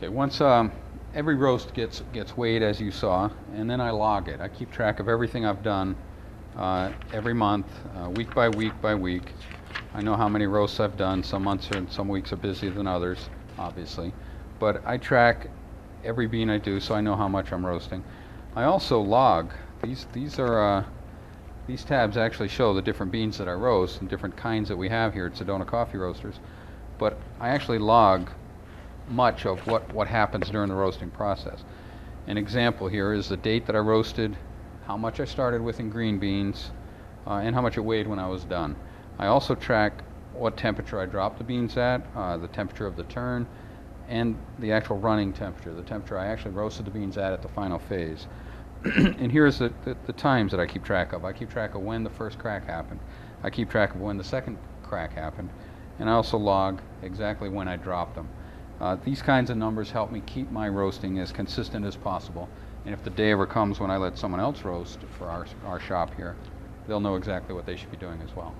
Okay, once every roast gets weighed as you saw, and then I log it. I keep track of everything I've done every month, week by week by week. I know how many roasts I've done. Some months and some weeks are busier than others, obviously. But I track every bean I do, so I know how much I'm roasting. I also log. These tabs actually show the different beans that I roast and different kinds that we have here at Sedona Coffee Roasters. But I actually log much of what happens during the roasting process. An example here is the date that I roasted, how much I started with in green beans, and how much it weighed when I was done. I also track what temperature I dropped the beans at, the temperature of the turn, and the actual running temperature, the temperature I actually roasted the beans at the final phase. And here's the times that I keep track of. I keep track of when the first crack happened. I keep track of when the second crack happened. And I also log exactly when I dropped them. These kinds of numbers help me keep my roasting as consistent as possible. And if the day ever comes when I let someone else roast for our shop here, they'll know exactly what they should be doing as well.